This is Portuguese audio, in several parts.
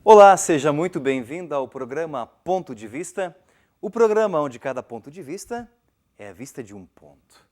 Olá, seja muito bem-vindo ao programa Ponto de Vista, o programa onde cada ponto de vista é a vista de um ponto.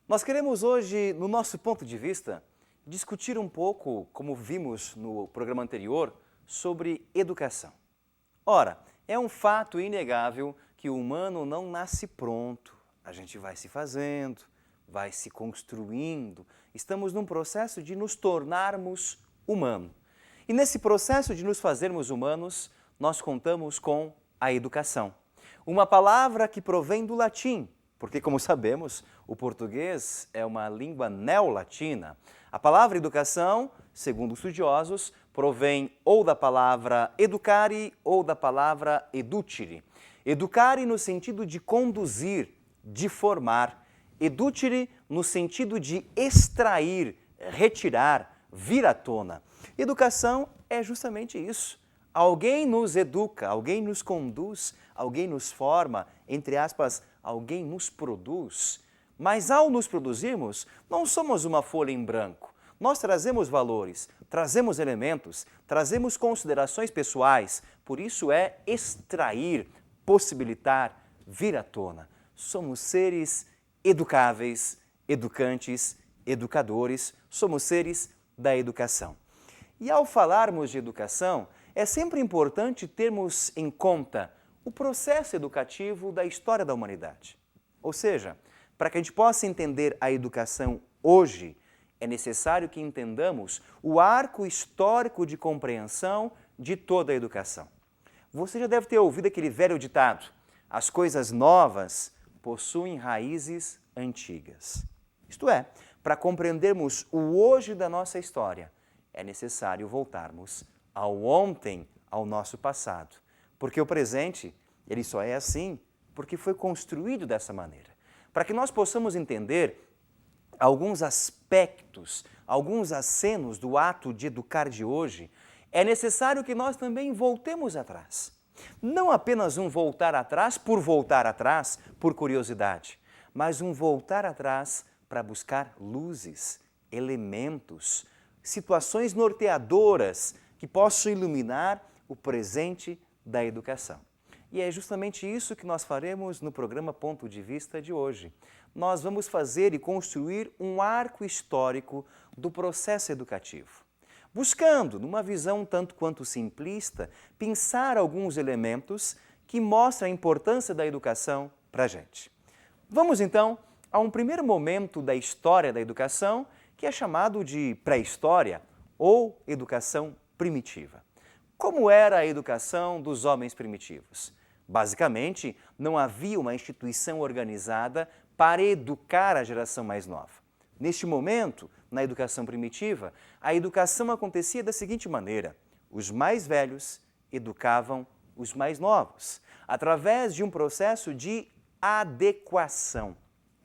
Nós queremos hoje, no nosso ponto de vista, discutir um pouco, como vimos no programa anterior, sobre educação. Ora, é um fato inegável que o humano não nasce pronto. A gente vai se fazendo, vai se construindo. Estamos num processo de nos tornarmos humanos. E nesse processo de nos fazermos humanos, nós contamos com a educação. Uma palavra que provém do latim, porque, como sabemos, o português é uma língua neolatina. A palavra educação, segundo estudiosos, provém ou da palavra educare ou da palavra educere. Educare no sentido de conduzir, de formar. Educere no sentido de extrair, retirar, vir à tona. Educação é justamente isso. Alguém nos educa, alguém nos conduz, alguém nos forma, entre aspas, alguém nos produz. Mas ao nos produzirmos, não somos uma folha em branco. Nós trazemos valores, trazemos elementos, trazemos considerações pessoais. Por isso é extrair, possibilitar, vir à tona. Somos seres educáveis, educantes, educadores, somos seres da educação. E ao falarmos de educação, é sempre importante termos em conta o processo educativo da história da humanidade. Ou seja, para que a gente possa entender a educação hoje, é necessário que entendamos o arco histórico de compreensão de toda a educação. Você já deve ter ouvido aquele velho ditado: as coisas novas possuem raízes antigas. Isto é, para compreendermos o hoje da nossa história, é necessário voltarmos ao ontem, ao nosso passado. Porque o presente, ele só é assim porque foi construído dessa maneira. Para que nós possamos entender alguns aspectos, alguns acenos do ato de educar de hoje, é necessário que nós também voltemos atrás. Não apenas um voltar atrás, por curiosidade, mas um voltar atrás para buscar luzes, elementos, situações norteadoras que possam iluminar o presente da educação. E é justamente isso que nós faremos no programa Ponto de Vista de hoje. Nós vamos fazer e construir um arco histórico do processo educativo, buscando, numa visão tanto quanto simplista, pensar alguns elementos que mostram a importância da educação para a gente. Vamos então a um primeiro momento da história da educação, que é chamado de pré-história ou educação primitiva. Como era a educação dos homens primitivos? Basicamente, não havia uma instituição organizada para educar a geração mais nova. Neste momento, na educação primitiva, a educação acontecia da seguinte maneira: os mais velhos educavam os mais novos, através de um processo de adequação.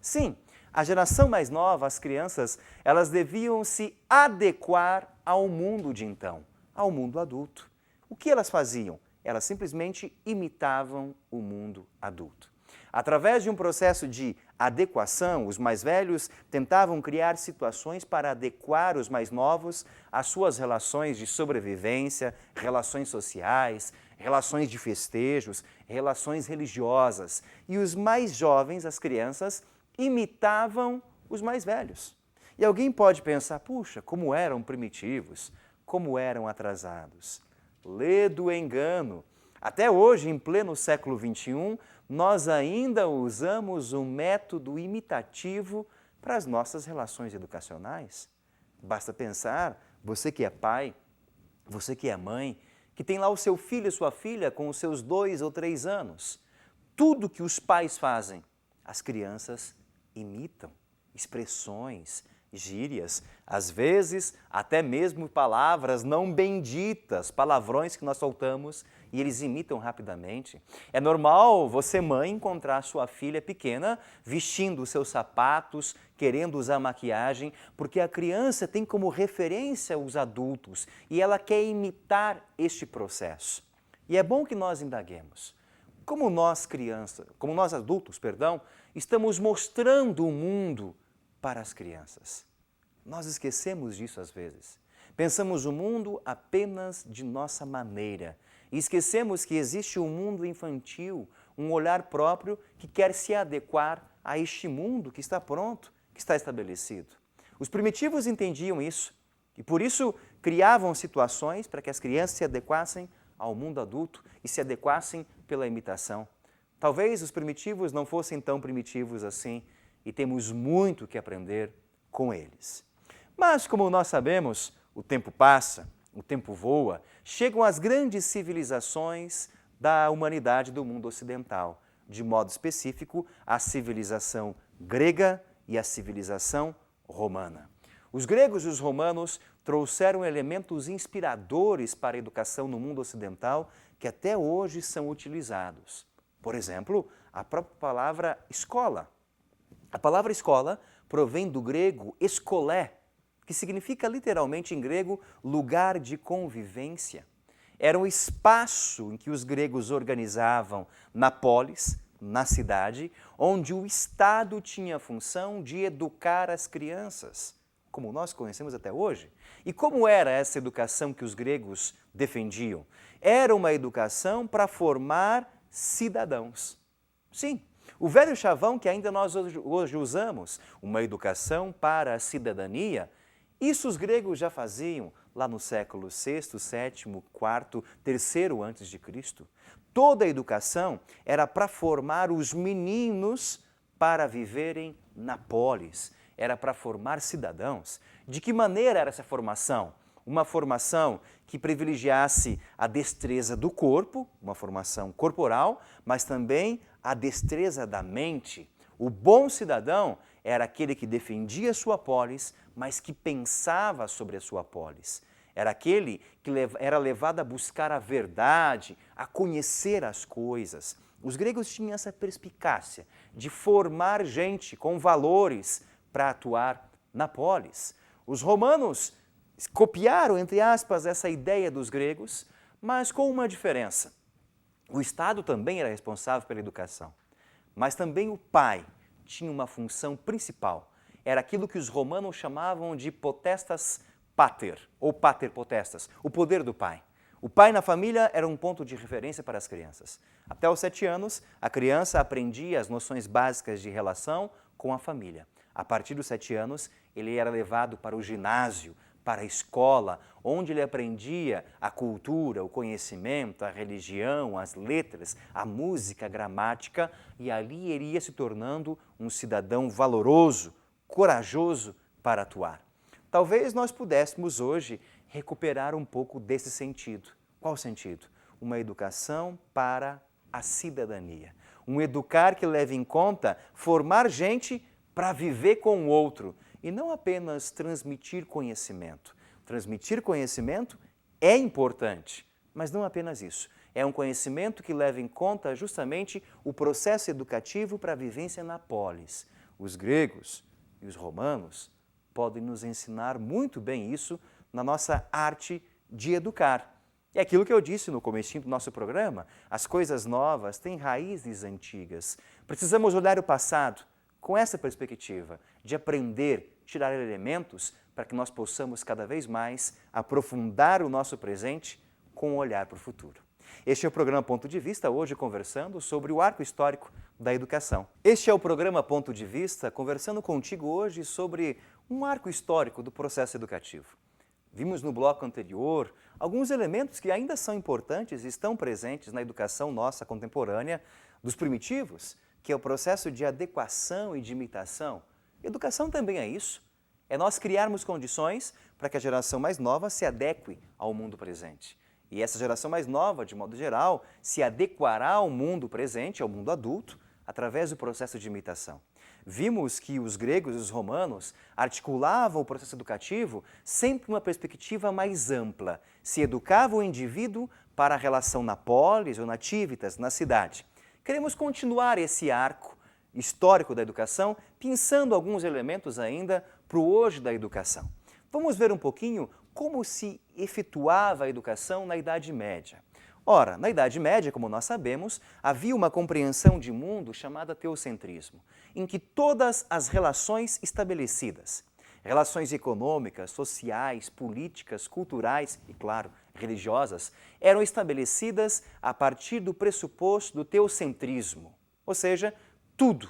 Sim, a geração mais nova, as crianças, elas deviam se adequar ao mundo de então, ao mundo adulto. O que elas faziam? Elas simplesmente imitavam o mundo adulto. Através de um processo de adequação, os mais velhos tentavam criar situações para adequar os mais novos às suas relações de sobrevivência, relações sociais, relações de festejos, relações religiosas. E os mais jovens, as crianças, imitavam os mais velhos. E alguém pode pensar: puxa, como eram primitivos, como eram atrasados. Ledo engano. Até hoje, em pleno século XXI, nós ainda usamos um método imitativo para as nossas relações educacionais. Basta pensar, você que é pai, você que é mãe, que tem lá o seu filho e sua filha com os seus 2 ou 3 anos. Tudo que os pais fazem, as crianças imitam. Expressões, gírias, às vezes até mesmo palavras não benditas, palavrões que nós soltamos e eles imitam rapidamente. É normal você, mãe, encontrar sua filha pequena vestindo os seus sapatos, querendo usar maquiagem, porque a criança tem como referência os adultos e ela quer imitar este processo. E é bom que nós indaguemos. Como nós adultos, estamos mostrando o mundo para as crianças. Nós esquecemos disso às vezes. Pensamos o mundo apenas de nossa maneira e esquecemos que existe um mundo infantil, um olhar próprio que quer se adequar a este mundo que está pronto, que está estabelecido. Os primitivos entendiam isso e por isso criavam situações para que as crianças se adequassem ao mundo adulto e se adequassem pela imitação. Talvez os primitivos não fossem tão primitivos assim e temos muito que aprender com eles. Mas, como nós sabemos, o tempo passa, o tempo voa, chegam as grandes civilizações da humanidade do mundo ocidental, de modo específico, a civilização grega e a civilização romana. Os gregos e os romanos trouxeram elementos inspiradores para a educação no mundo ocidental que até hoje são utilizados. Por exemplo, a própria palavra escola. A palavra escola provém do grego eskolé, que significa literalmente em grego lugar de convivência. Era um espaço em que os gregos organizavam na polis, na cidade, onde o Estado tinha a função de educar as crianças, como nós conhecemos até hoje. E como era essa educação que os gregos defendiam? Era uma educação para formar cidadãos. Sim, o velho chavão que ainda nós hoje usamos, uma educação para a cidadania, isso os gregos já faziam lá no século VI, VII, IV, III a.C. Toda a educação era para formar os meninos para viverem na polis, era para formar cidadãos. De que maneira era essa formação? Uma formação que privilegiasse a destreza do corpo, uma formação corporal, mas também a destreza da mente. O bom cidadão era aquele que defendia a sua polis, mas que pensava sobre a sua polis. Era aquele que era levado a buscar a verdade, a conhecer as coisas. Os gregos tinham essa perspicácia de formar gente com valores para atuar na polis. Os romanos copiaram, entre aspas, essa ideia dos gregos, mas com uma diferença. O Estado também era responsável pela educação, mas também o pai tinha uma função principal. Era aquilo que os romanos chamavam de potestas pater, ou pater potestas, o poder do pai. O pai na família era um ponto de referência para as crianças. Até os 7 anos, a criança aprendia as noções básicas de relação com a família. A partir dos 7 anos, ele era levado para o ginásio, para a escola, onde ele aprendia a cultura, o conhecimento, a religião, as letras, a música, a gramática, e ali ele ia se tornando um cidadão valoroso, corajoso para atuar. Talvez nós pudéssemos hoje recuperar um pouco desse sentido. Qual sentido? Uma educação para a cidadania. Um educar que leve em conta formar gente para viver com o outro e não apenas transmitir conhecimento. Transmitir conhecimento é importante, mas não apenas isso. É um conhecimento que leva em conta justamente o processo educativo para a vivência na polis. Os gregos e os romanos podem nos ensinar muito bem isso na nossa arte de educar. É aquilo que eu disse no comecinho do nosso programa, as coisas novas têm raízes antigas. Precisamos olhar o passado com essa perspectiva de aprender, tirar elementos para que nós possamos cada vez mais aprofundar o nosso presente com um olhar para o futuro. Este é o programa Ponto de Vista, hoje conversando sobre o arco histórico da educação. Este é o programa Ponto de Vista, conversando contigo hoje sobre um arco histórico do processo educativo. Vimos no bloco anterior alguns elementos que ainda são importantes e estão presentes na educação nossa contemporânea dos primitivos, que é o processo de adequação e de imitação. Educação também é isso. É nós criarmos condições para que a geração mais nova se adeque ao mundo presente. E essa geração mais nova, de modo geral, se adequará ao mundo presente, ao mundo adulto, através do processo de imitação. Vimos que os gregos e os romanos articulavam o processo educativo sempre numa perspectiva mais ampla. Se educava o indivíduo para a relação na polis ou na civitas, na cidade. Queremos continuar esse arco histórico da educação, pensando alguns elementos ainda para o hoje da educação. Vamos ver um pouquinho como se efetuava a educação na Idade Média. Ora, na Idade Média, como nós sabemos, havia uma compreensão de mundo chamada teocentrismo, em que todas as relações estabelecidas, relações econômicas, sociais, políticas, culturais e, claro, religiosas, eram estabelecidas a partir do pressuposto do teocentrismo, ou seja, tudo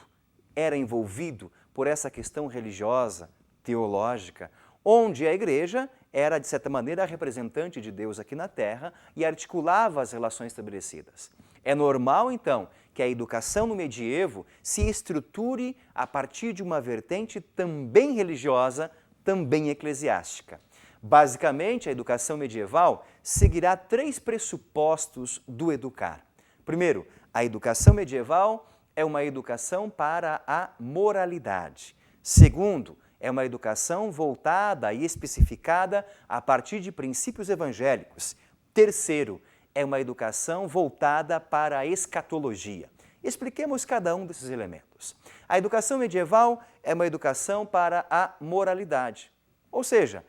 era envolvido por essa questão religiosa, teológica, onde a igreja era, de certa maneira, a representante de Deus aqui na Terra e articulava as relações estabelecidas. É normal, então, que a educação no medievo se estruture a partir de uma vertente também religiosa, também eclesiástica. Basicamente, a educação medieval seguirá 3 pressupostos do educar. Primeiro, a educação medieval é uma educação para a moralidade. Segundo, é uma educação voltada e especificada a partir de princípios evangélicos. Terceiro, é uma educação voltada para a escatologia. Expliquemos cada um desses elementos. A educação medieval é uma educação para a moralidade. Ou seja,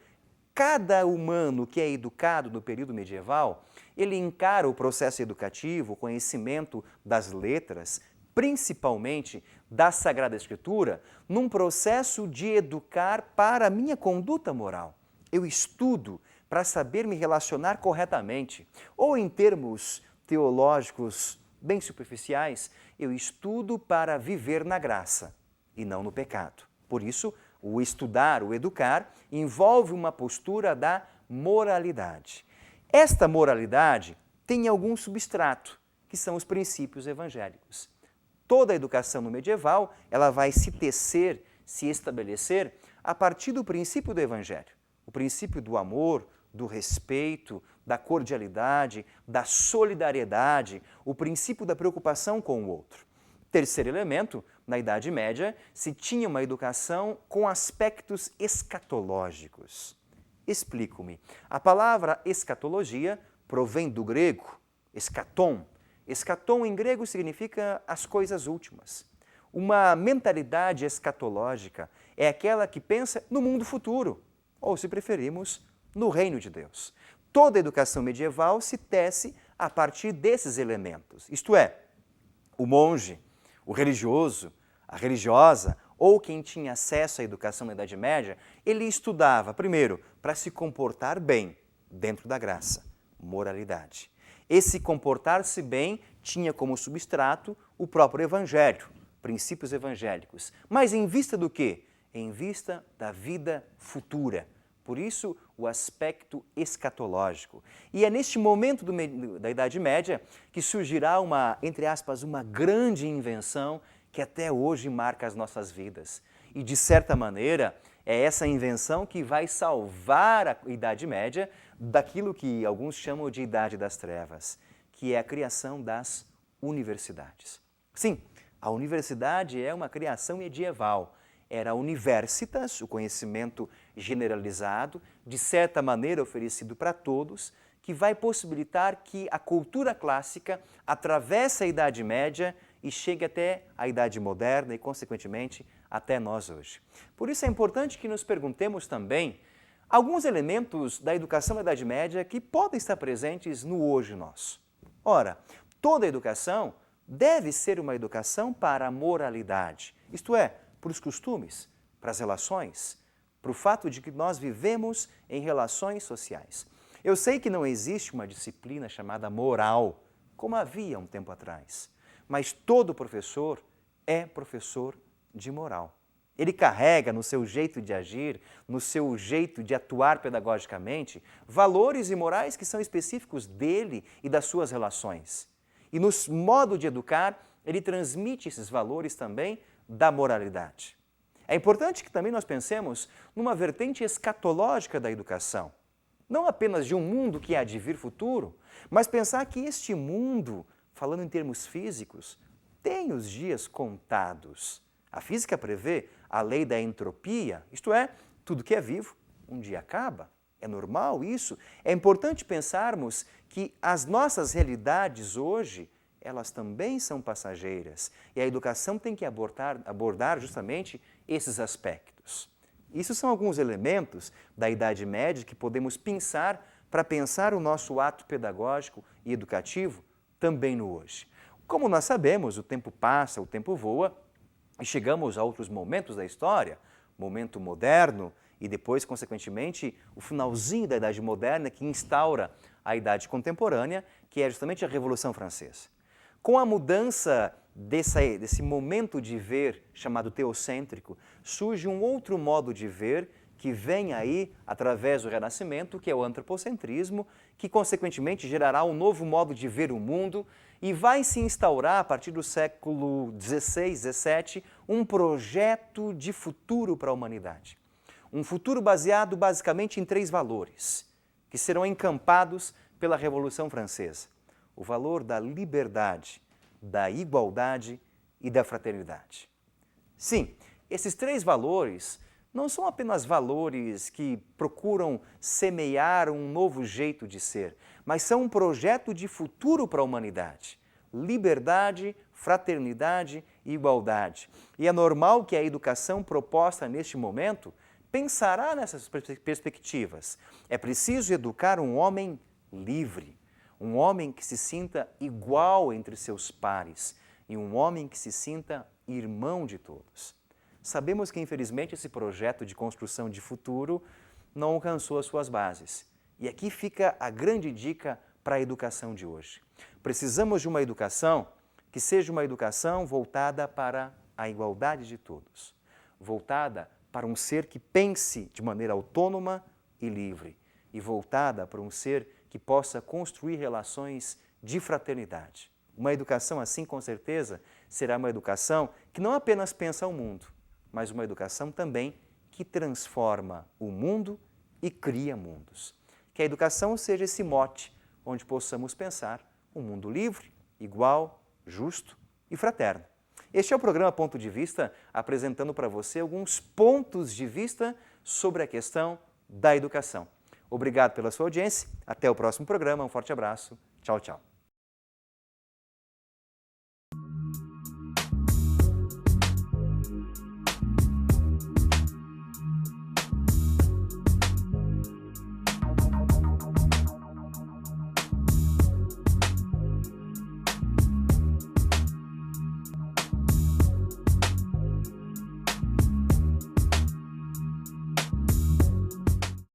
cada humano que é educado no período medieval, ele encara o processo educativo, o conhecimento das letras, principalmente da Sagrada Escritura, num processo de educar para a minha conduta moral. Eu estudo para saber me relacionar corretamente. Ou em termos teológicos bem superficiais, eu estudo para viver na graça e não no pecado. Por isso, o estudar, o educar, envolve uma postura da moralidade. Esta moralidade tem algum substrato, que são os princípios evangélicos. Toda a educação no medieval, ela vai se tecer, se estabelecer a partir do princípio do Evangelho. O princípio do amor, do respeito, da cordialidade, da solidariedade, o princípio da preocupação com o outro. Terceiro elemento, na Idade Média, se tinha uma educação com aspectos escatológicos. Explico-me. A palavra escatologia provém do grego, eschaton. Eschaton em grego significa as coisas últimas. Uma mentalidade escatológica é aquela que pensa no mundo futuro, ou, se preferimos, no reino de Deus. Toda a educação medieval se tece a partir desses elementos, isto é, o monge, o religioso, a religiosa ou quem tinha acesso à educação na Idade Média, ele estudava, primeiro, para se comportar bem dentro da graça, moralidade. Esse comportar-se bem tinha como substrato o próprio Evangelho, princípios evangélicos. Mas em vista do quê? Em vista da vida futura. Por isso, o aspecto escatológico. E é neste momento da Idade Média que surgirá uma, entre aspas, uma grande invenção que até hoje marca as nossas vidas. E, de certa maneira, é essa invenção que vai salvar a Idade Média daquilo que alguns chamam de Idade das Trevas, que é a criação das universidades. Sim, a universidade é uma criação medieval. Era universitas, o conhecimento generalizado, de certa maneira oferecido para todos, que vai possibilitar que a cultura clássica atravesse a Idade Média e chegue até a Idade Moderna e, consequentemente, até nós hoje. Por isso é importante que nos perguntemos também alguns elementos da educação da Idade Média que podem estar presentes no hoje nosso. Ora, toda educação deve ser uma educação para a moralidade, isto é, para os costumes, para as relações, para o fato de que nós vivemos em relações sociais. Eu sei que não existe uma disciplina chamada moral, como havia um tempo atrás, mas todo professor é professor de moral. Ele carrega no seu jeito de agir, no seu jeito de atuar pedagogicamente, valores e morais que são específicos dele e das suas relações. E no modo de educar, ele transmite esses valores também da moralidade. É importante que também nós pensemos numa vertente escatológica da educação. Não apenas de um mundo que há de vir futuro, mas pensar que este mundo, falando em termos físicos, tem os dias contados. A física prevê a lei da entropia, isto é, tudo que é vivo um dia acaba. É normal isso. É importante pensarmos que as nossas realidades hoje, elas também são passageiras. E a educação tem que abordar justamente esses aspectos. Isso são alguns elementos da Idade Média que podemos pensar para pensar o nosso ato pedagógico e educativo também no hoje. Como nós sabemos, o tempo passa, o tempo voa e chegamos a outros momentos da história, momento moderno e depois, consequentemente, o finalzinho da Idade Moderna, que instaura a Idade Contemporânea, que é justamente a Revolução Francesa. Com a mudança desse momento de ver chamado teocêntrico, surge um outro modo de ver que vem aí através do Renascimento, que é o antropocentrismo, que consequentemente gerará um novo modo de ver o mundo e vai se instaurar a partir do século XVI, XVII, um projeto de futuro para a humanidade. Um futuro baseado basicamente em 3 valores, que serão encampados pela Revolução Francesa: o valor da liberdade, da igualdade e da fraternidade. Sim, esses 3 valores não são apenas valores que procuram semear um novo jeito de ser, mas são um projeto de futuro para a humanidade. Liberdade, fraternidade e igualdade. E é normal que a educação proposta neste momento pensará nessas perspectivas. É preciso educar um homem livre, um homem que se sinta igual entre seus pares e um homem que se sinta irmão de todos. Sabemos que, infelizmente, esse projeto de construção de futuro não alcançou as suas bases. E aqui fica a grande dica para a educação de hoje. Precisamos de uma educação que seja uma educação voltada para a igualdade de todos, voltada para um ser que pense de maneira autônoma e livre, e voltada para um ser que possa construir relações de fraternidade. Uma educação assim, com certeza, será uma educação que não apenas pensa o mundo, mas uma educação também que transforma o mundo e cria mundos. Que a educação seja esse mote onde possamos pensar um mundo livre, igual, justo e fraterno. Este é o programa Ponto de Vista, apresentando para você alguns pontos de vista sobre a questão da educação. Obrigado pela sua audiência, até o próximo programa, um forte abraço, tchau, tchau.